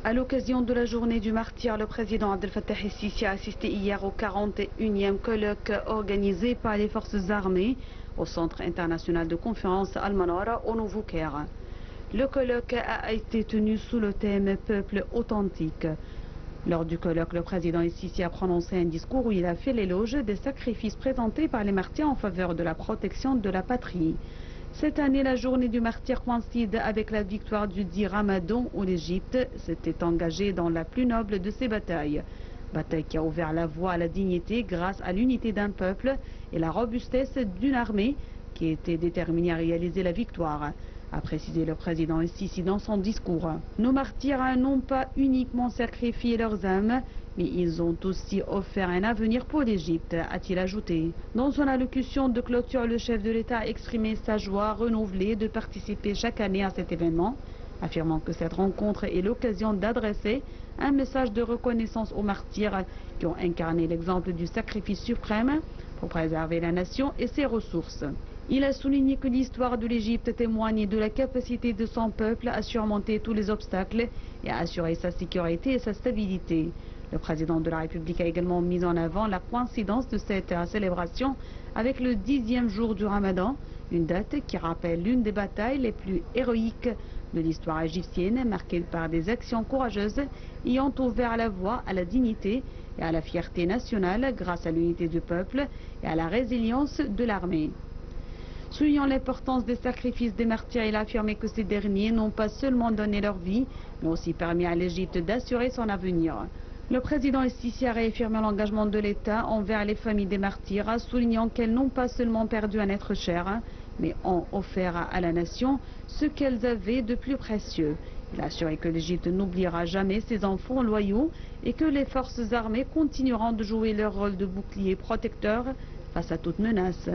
À l'occasion de la journée du martyr, le président Abdel Fattah el-Sisi a assisté hier au 41e colloque organisé par les forces armées au Centre international de conférence Al-Manara au Nouveau-Caire. Le colloque a été tenu sous le thème « Peuple authentique ». Lors du colloque, le président el-Sisi a prononcé un discours où il a fait l'éloge des sacrifices présentés par les martyrs en faveur de la protection de la patrie. Cette année, la journée du martyr coïncide avec la victoire du dit Ramadan où l'Égypte s'était engagée dans la plus noble de ses batailles. Bataille qui a ouvert la voie à la dignité grâce à l'unité d'un peuple et la robustesse d'une armée qui était déterminée à réaliser la victoire, a précisé le président el-Sisi dans son discours. Nos martyrs n'ont pas uniquement sacrifié leurs âmes, mais ils ont aussi offert un avenir pour l'Égypte, a-t-il ajouté. Dans son allocution de clôture, le chef de l'État a exprimé sa joie renouvelée de participer chaque année à cet événement, affirmant que cette rencontre est l'occasion d'adresser un message de reconnaissance aux martyrs qui ont incarné l'exemple du sacrifice suprême pour préserver la nation et ses ressources. Il a souligné que l'histoire de l'Égypte témoigne de la capacité de son peuple à surmonter tous les obstacles et à assurer sa sécurité et sa stabilité. Le président de la République a également mis en avant la coïncidence de cette célébration avec le 10e jour du Ramadan, une date qui rappelle l'une des batailles les plus héroïques de l'histoire égyptienne, marquée par des actions courageuses ayant ouvert la voie à la dignité et à la fierté nationale grâce à l'unité du peuple et à la résilience de l'armée. Soulignant l'importance des sacrifices des martyrs, il a affirmé que ces derniers n'ont pas seulement donné leur vie, mais aussi permis à l'Égypte d'assurer son avenir. Le président el-Sisi a réaffirmé l'engagement de l'État envers les familles des martyrs, soulignant qu'elles n'ont pas seulement perdu un être cher, mais ont offert à la nation ce qu'elles avaient de plus précieux. Il a assuré que l'Égypte n'oubliera jamais ses enfants loyaux et que les forces armées continueront de jouer leur rôle de bouclier protecteur face à toute menace.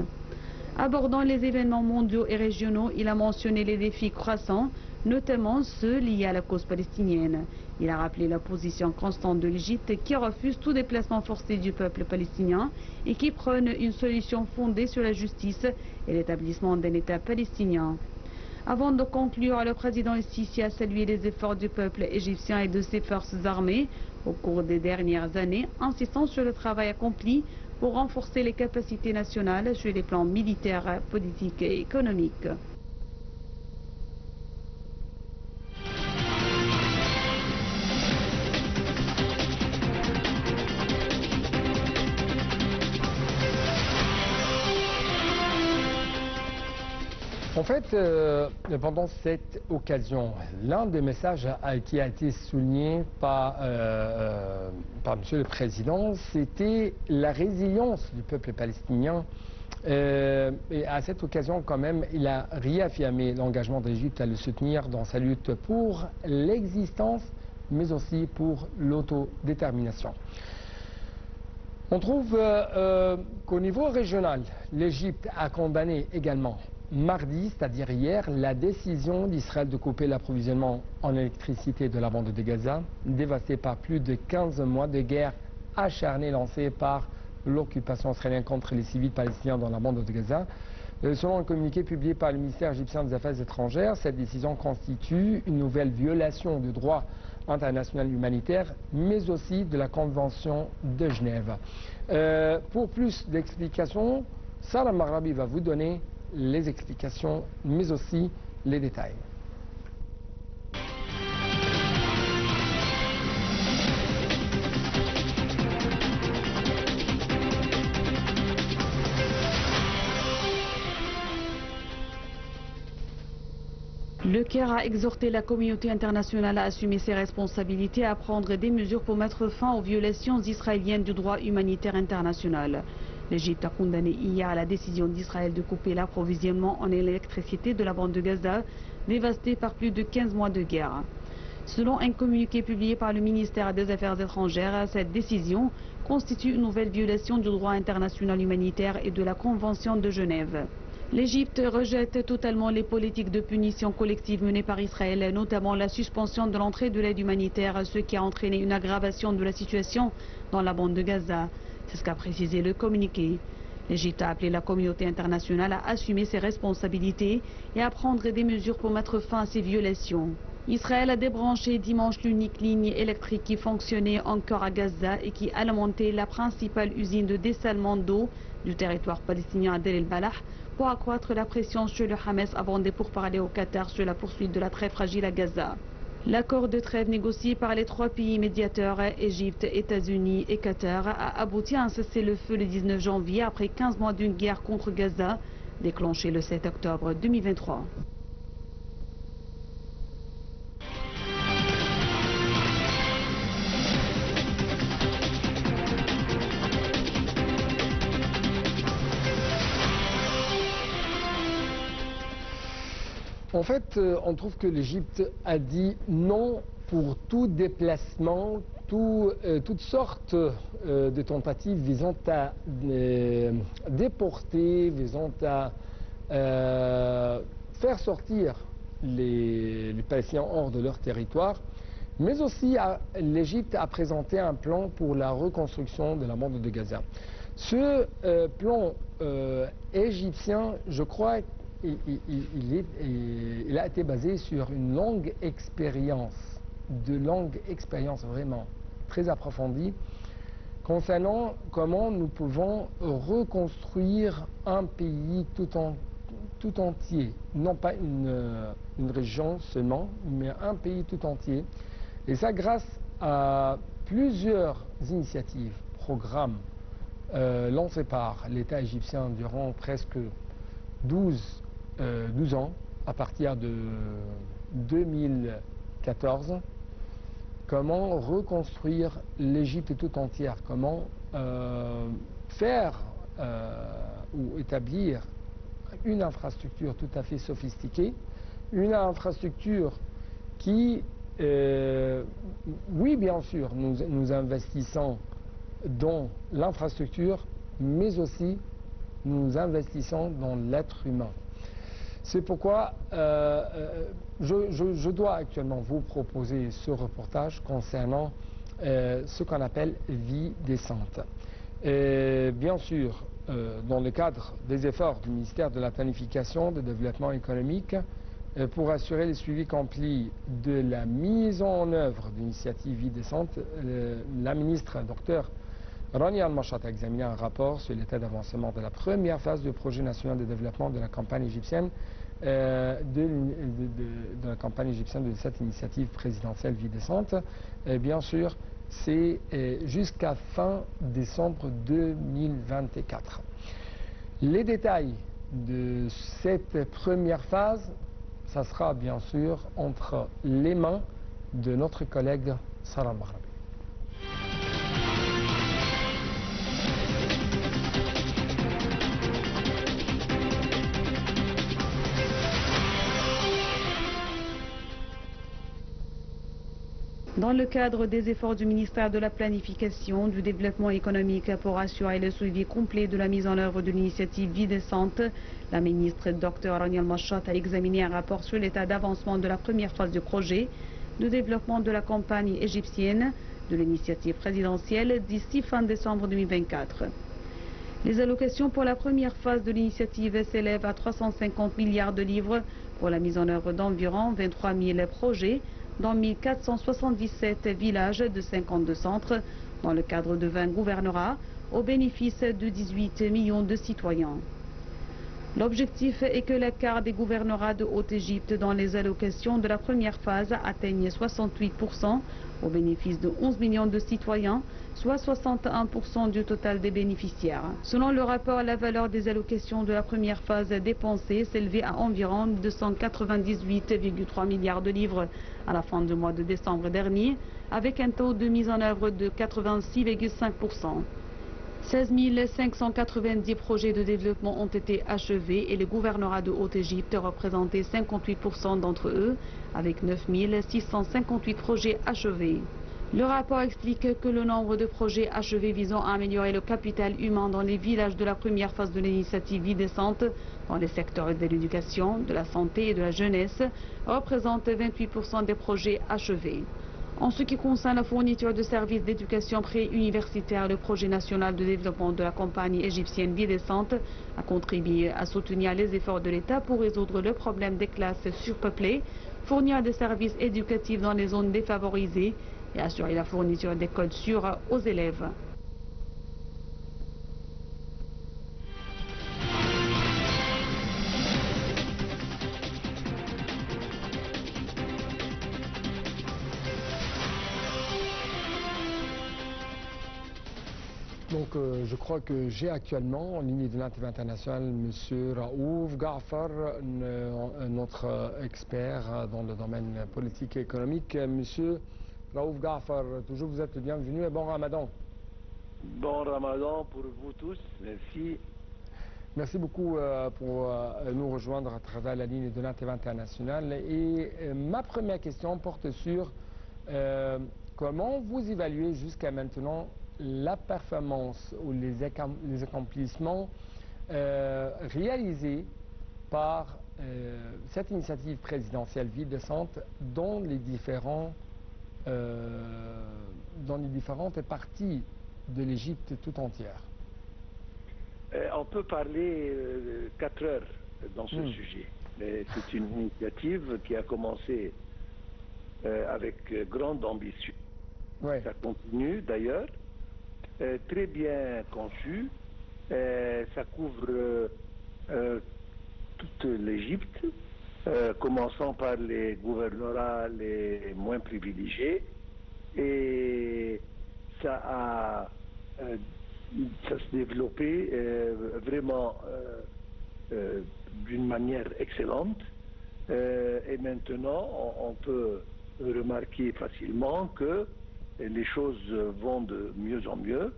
Abordant les événements mondiaux et régionaux, il a mentionné les défis croissants, notamment ceux liés à la cause palestinienne. Il a rappelé la position constante de l'Égypte qui refuse tout déplacement forcé du peuple palestinien et qui prône une solution fondée sur la justice et l'établissement d'un État palestinien. Avant de conclure, le président el-Sisi a salué les efforts du peuple égyptien et de ses forces armées au cours des dernières années, insistant sur le travail accompli pour renforcer les capacités nationales sur les plans militaires, politiques et économiques. En fait, pendant cette occasion, l'un des messages qui a été souligné par M. le Président, c'était la résilience du peuple palestinien. Et à cette occasion, quand même, il a réaffirmé l'engagement de l'Égypte à le soutenir dans sa lutte pour l'existence, mais aussi pour l'autodétermination. On trouve qu'au niveau régional, l'Égypte a condamné également mardi, c'est-à-dire hier, la décision d'Israël de couper l'approvisionnement en électricité de la bande de Gaza, dévastée par plus de 15 mois de guerre acharnée lancée par l'occupation israélienne contre les civils palestiniens dans la bande de Gaza. Selon un communiqué publié par le ministère égyptien des Affaires étrangères, cette décision constitue une nouvelle violation du droit international humanitaire, mais aussi de la Convention de Genève. Pour plus d'explications, Salah Maghrabi va vous donner les explications, mais aussi les détails. Le Caire a exhorté la communauté internationale à assumer ses responsabilités et à prendre des mesures pour mettre fin aux violations israéliennes du droit humanitaire international. L'Égypte a condamné hier la décision d'Israël de couper l'approvisionnement en électricité de la bande de Gaza, dévastée par plus de 15 mois de guerre. Selon un communiqué publié par le ministère des Affaires étrangères, cette décision constitue une nouvelle violation du droit international humanitaire et de la Convention de Genève. L'Égypte rejette totalement les politiques de punition collective menées par Israël, notamment la suspension de l'entrée de l'aide humanitaire, ce qui a entraîné une aggravation de la situation dans la bande de Gaza. C'est ce qu'a précisé le communiqué. L'Égypte a appelé la communauté internationale à assumer ses responsabilités et à prendre des mesures pour mettre fin à ces violations. Israël a débranché dimanche l'unique ligne électrique qui fonctionnait encore à Gaza et qui alimentait la principale usine de dessalement d'eau du territoire palestinien à Deir el-Balah pour accroître la pression sur le Hamas avant des pourparlers au Qatar sur la poursuite de la trêve fragile à Gaza. L'accord de trêve négocié par les trois pays médiateurs, Égypte, États-Unis et Qatar, a abouti à un cessez-le-feu le 19 janvier après 15 mois d'une guerre contre Gaza, déclenchée le 7 octobre 2023. En fait, on trouve que l'Égypte a dit non pour tout déplacement, toutes sortes de tentatives visant à déporter, visant à faire sortir les Palestiniens hors de leur territoire. Mais aussi, l'Égypte a présenté un plan pour la reconstruction de la bande de Gaza. Ce plan égyptien, je crois, il a été basé sur une longue expérience vraiment très approfondie concernant comment nous pouvons reconstruire un pays tout entier, non pas une région seulement, mais un pays tout entier. Et ça grâce à plusieurs initiatives, programmes lancés par l'État égyptien durant presque 12 ans, à partir de 2014, comment reconstruire l'Égypte tout entière, comment faire ou établir une infrastructure tout à fait sophistiquée, une infrastructure qui, oui bien sûr, nous investissons dans l'infrastructure, mais aussi nous investissons dans l'être humain. C'est pourquoi je dois actuellement vous proposer ce reportage concernant ce qu'on appelle vie décente. Et bien sûr, dans le cadre des efforts du ministère de la Planification, du Développement économique, pour assurer le suivi complet de la mise en œuvre de l'initiative vie décente, la ministre, Dr Rania Al-Mashhat, a examiné un rapport sur l'état d'avancement de la première phase du projet national de développement de la campagne égyptienne, de la campagne égyptienne de cette initiative présidentielle vie décente. Et bien sûr, c'est jusqu'à fin décembre 2024. Les détails de cette première phase, ça sera bien sûr entre les mains de notre collègue Sarah Maghrabi. Dans le cadre des efforts du ministère de la Planification, du Développement économique pour assurer le suivi complet de la mise en œuvre de l'initiative vie décente, la ministre Dr Rania Al-Mashhat a examiné un rapport sur l'état d'avancement de la première phase du projet de développement de la campagne égyptienne de l'initiative présidentielle d'ici fin décembre 2024. Les allocations pour la première phase de l'initiative s'élèvent à 350 milliards de livres pour la mise en œuvre d'environ 23 000 projets dans 1477 villages de 52 centres, dans le cadre de 20 gouvernorats, au bénéfice de 18 millions de citoyens. L'objectif est que l'écart des gouvernorats de Haute-Égypte dans les allocations de la première phase atteigne 68% au bénéfice de 11 millions de citoyens, soit 61% du total des bénéficiaires. Selon le rapport, la valeur des allocations de la première phase dépensée s'élevait à environ 298,3 milliards de livres à la fin du mois de décembre dernier, avec un taux de mise en œuvre de 86,5%. 16 590 projets de développement ont été achevés et les gouvernorats de Haute-Égypte représentaient 58% d'entre eux, avec 9 658 projets achevés. Le rapport explique que le nombre de projets achevés visant à améliorer le capital humain dans les villages de la première phase de l'initiative vie décente, dans les secteurs de l'éducation, de la santé et de la jeunesse, représente 28% des projets achevés. En ce qui concerne la fourniture de services d'éducation préuniversitaire, le projet national de développement de la campagne égyptienne vie décente a contribué à soutenir les efforts de l'État pour résoudre le problème des classes surpeuplées fournir des services éducatifs dans les zones défavorisées et assurer la fourniture des codes sûrs aux élèves. Donc, je crois que j'ai actuellement en ligne de l'Antenne internationale M. Raouf Ghafar, notre expert dans le domaine politique et économique. Monsieur Raouf Ghafar, toujours vous êtes le bienvenu et bon Ramadan. Bon Ramadan pour vous tous, merci. Merci beaucoup pour nous rejoindre à travers la ligne de l'Antenne internationale. Et ma première question porte sur comment vous évaluez jusqu'à maintenant la performance ou les accomplissements réalisés par cette initiative présidentielle Ville décente dans les différentes parties de l'Égypte tout entière. On peut parler 4 heures dans ce sujet. C'est une initiative qui a commencé avec grande ambition. Ouais. Ça continue d'ailleurs. Très bien conçu. Ça couvre toute l'Égypte, commençant par les gouvernorats les moins privilégiés. Et ça s'est développé vraiment d'une manière excellente. Et maintenant, on peut remarquer facilement que les choses vont de mieux en mieux.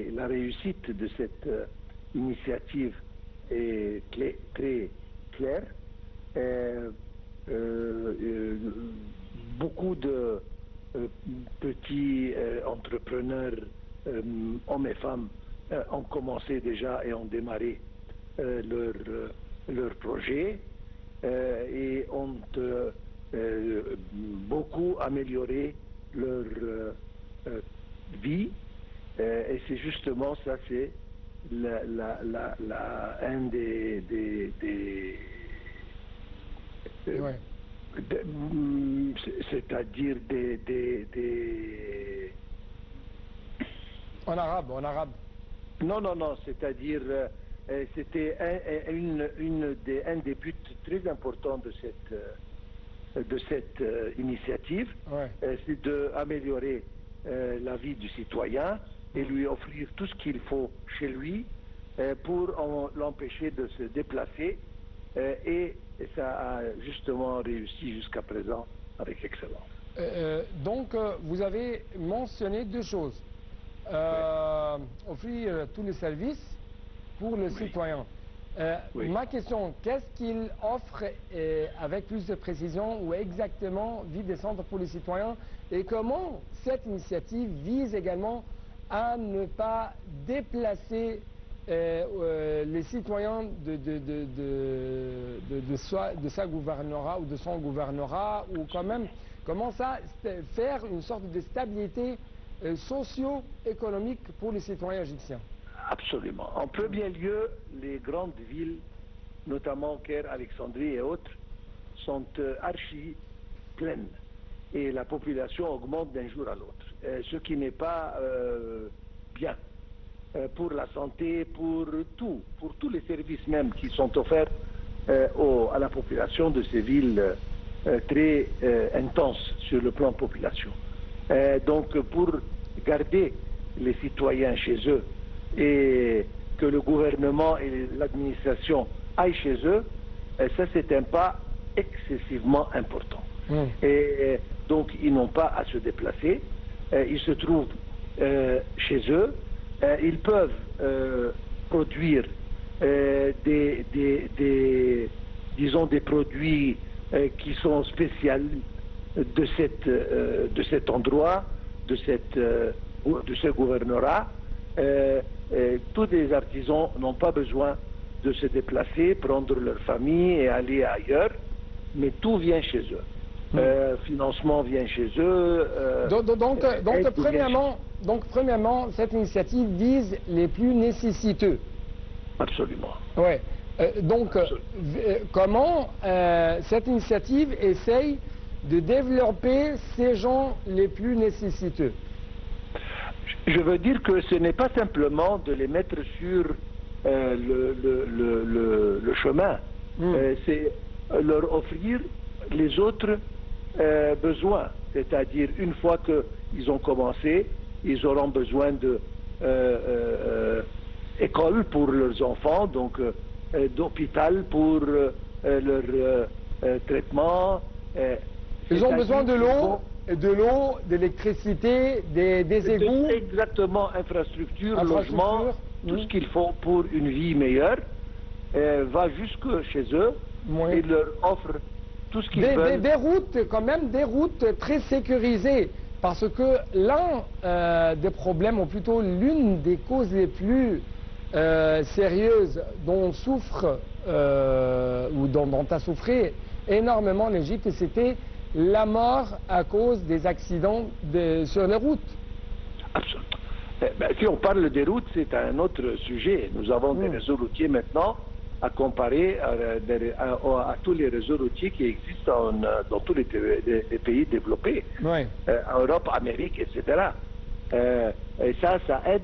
La réussite de cette initiative est très claire. Beaucoup de petits entrepreneurs, hommes et femmes, ont commencé déjà et ont démarré leur projet et ont beaucoup amélioré leur vie. Et c'est justement ça, c'est un des Ouais. C'est-à-dire En arabe. Non, c'est-à-dire c'était un des buts très importants de cette initiative, Ouais. c'est d'améliorer la vie du citoyen et lui offrir tout ce qu'il faut chez lui pour l'empêcher de se déplacer. Et ça a justement réussi jusqu'à présent avec excellence. Donc, vous avez mentionné 2 choses. Offrir tous les services pour le citoyen. Oui. Ma question, qu'est-ce qu'il offre avec plus de précision ou exactement Ville décente pour les citoyens et comment cette initiative vise également à ne pas déplacer les citoyens de sa gouvernorat ou de son gouvernorat ou quand même comment ça faire une sorte de stabilité socio-économique pour les citoyens égyptiens. Absolument. En premier lieu, les grandes villes, notamment Caire, Alexandrie et autres, sont archi pleines et la population augmente d'un jour à l'autre, ce qui n'est pas bien pour la santé, pour tous les services même qui sont offerts à la population de ces villes très intenses sur le plan population. Donc pour garder les citoyens chez eux et que le gouvernement et l'administration aillent chez eux, ça c'est un pas excessivement important. Et donc ils n'ont pas à se déplacer, ils se trouvent chez eux, ils peuvent produire disons des produits qui sont spéciaux de cet endroit, de ce gouvernorat. Tous les artisans n'ont pas besoin de se déplacer, prendre leur famille et aller ailleurs, mais tout vient chez eux. Financement vient chez eux. Donc, premièrement, cette initiative vise les plus nécessiteux. Absolument. Ouais. Donc, comment cette initiative essaye de développer ces gens les plus nécessiteux? Je veux dire que ce n'est pas simplement de les mettre sur le chemin, c'est leur offrir les autres besoins. C'est-à-dire, une fois qu'ils ont commencé, ils auront besoin de école pour leurs enfants, donc d'hôpital pour leur traitement. Ils ont besoin de l'eau, de l'électricité, des égouts. Exactement, infrastructure, logement, tout ce qu'il faut pour une vie meilleure, va jusque chez eux et leur offre tout ce qu'ils veulent. Des routes, quand même, des routes très sécurisées. Parce que l'un des problèmes, ou plutôt l'une des causes les plus sérieuses dont souffre, ou dont a souffert énormément l'Égypte, c'était la mort à cause des accidents sur les routes. Absolument. Si on parle des routes, c'est un autre sujet. Nous avons des réseaux routiers maintenant à comparer à tous les réseaux routiers qui existent dans tous les pays développés, en Europe, Amérique, etc. Et ça aide,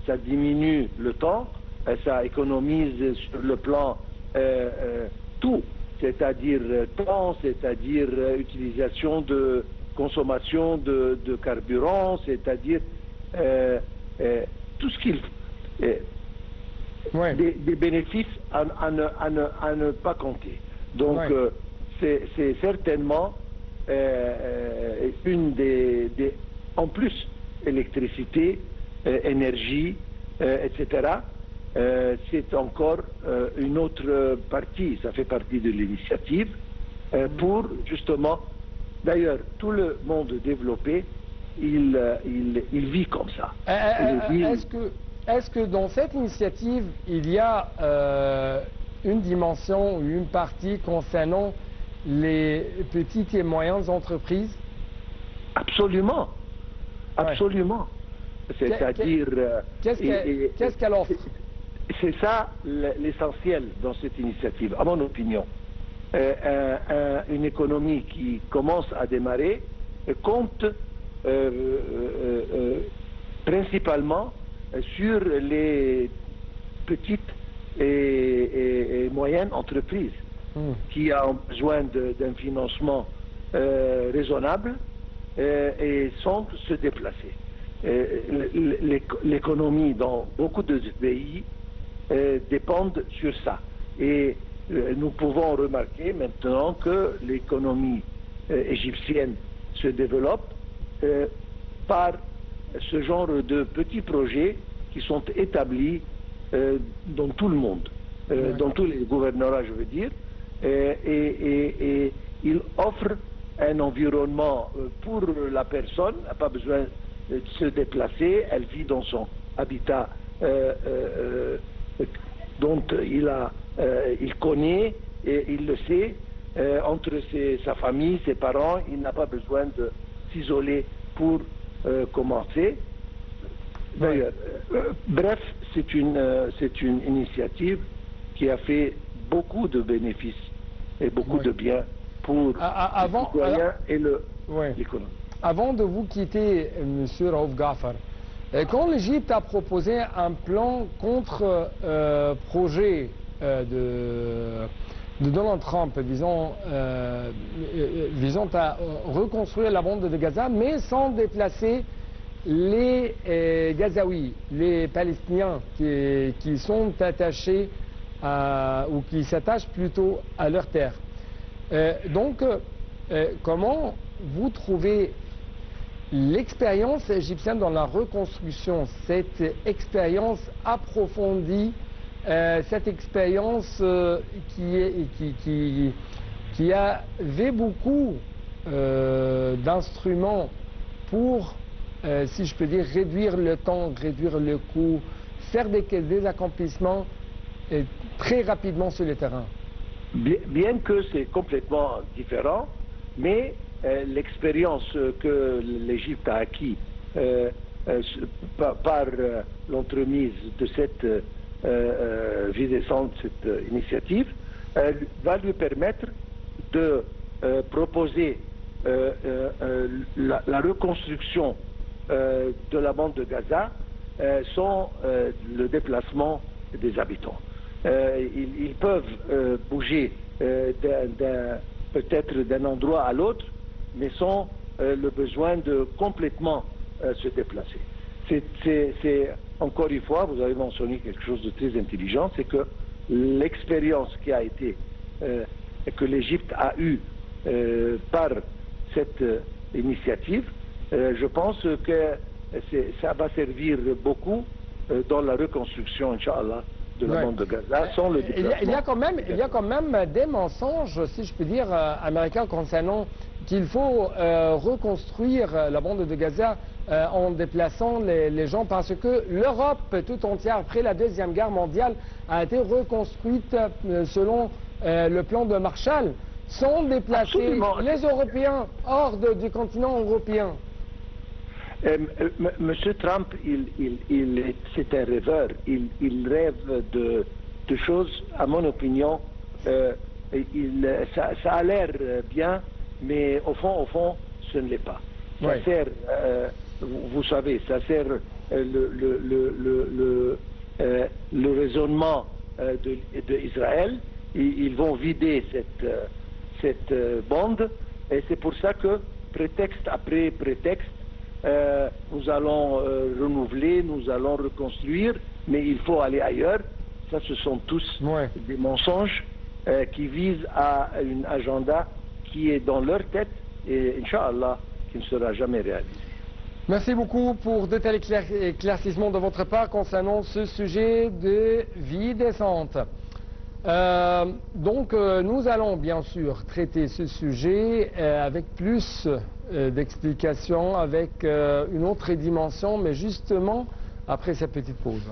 ça diminue le temps, ça économise sur le plan tout, c'est-à-dire temps, c'est-à-dire utilisation de consommation de carburant, c'est-à-dire tout ce qu'il faut. Des bénéfices à ne pas compter. Donc c'est certainement une en plus, électricité, énergie, etc. C'est encore une autre partie, ça fait partie de l'initiative, pour justement, d'ailleurs, tout le monde développé, il vit comme ça. Est-ce que dans cette initiative, il y a une dimension ou une partie concernant les petites et moyennes entreprises? Absolument. Absolument. C'est-à-dire... Qu'est-ce qu'elle offre? C'est ça l'essentiel dans cette initiative, à mon opinion. Une économie qui commence à démarrer compte principalement sur les petites et moyennes entreprises qui ont besoin d'un financement raisonnable et sans se déplacer. L'économie dans beaucoup de pays dépendent sur ça. Et nous pouvons remarquer maintenant que l'économie égyptienne se développe par ce genre de petits projets qui sont établis dans tout le monde, dans tous les gouvernorats, je veux dire, et ils offrent un environnement pour la personne, n'a pas besoin de se déplacer, elle vit dans son habitat dont il connaît et il le sait, entre sa famille, ses parents, il n'a pas besoin de s'isoler pour commencer. D'ailleurs, bref, c'est une initiative qui a fait beaucoup de bénéfices et beaucoup de bien pour les citoyens et l'économie. Avant de vous quitter, M. Raouf Ghafar, quand l'Égypte a proposé un plan contre projet de Donald Trump visant à reconstruire la bande de Gaza, mais sans déplacer les Gazaouis, les Palestiniens qui sont attachés ou qui s'attachent plutôt à leur terre. Donc, comment vous trouvez l'expérience égyptienne dans la reconstruction, cette expérience approfondie, cette expérience qui avait beaucoup d'instruments pour, si je peux dire, réduire le temps, réduire le coût, faire des accomplissements très rapidement sur le terrain? Bien que c'est complètement différent, mais l'expérience que l'Égypte a acquis par l'entremise de cette vie décente, cette initiative, va lui permettre de proposer la reconstruction de la bande de Gaza sans le déplacement des habitants. Ils peuvent bouger peut-être d'un endroit à l'autre, mais sans le besoin de complètement se déplacer. C'est encore une fois, vous avez mentionné quelque chose de très intelligent, c'est que l'expérience qui a été, que l'Égypte a eue par cette initiative, je pense que ça va servir beaucoup dans la reconstruction, Inch'Allah, de la bande de Gaza, sans le déplacement. Il y a quand même des mensonges, si je peux dire, américains concernant qu'il faut reconstruire la bande de Gaza en déplaçant les gens, parce que l'Europe tout entière, après la Deuxième Guerre mondiale, a été reconstruite selon le plan de Marshall, sans déplacer les Européens hors du continent européen. Monsieur Trump, c'est un rêveur. Il rêve de choses, à mon opinion, ça a l'air bien, mais au fond, ce ne l'est pas. Ça sert, vous savez, ça sert le raisonnement d'Israël. Ils vont vider cette bande, et c'est pour ça que, prétexte après prétexte, nous allons renouveler, nous allons reconstruire, mais il faut aller ailleurs. Ça, ce sont tous des mensonges qui visent à un agenda qui est dans leur tête et, Inch'Allah, qui ne sera jamais réalisé. Merci beaucoup pour de tels éclaircissements de votre part concernant ce sujet de vie décente. Donc nous allons bien sûr traiter ce sujet avec plus d'explications, avec une autre dimension, mais justement après cette petite pause.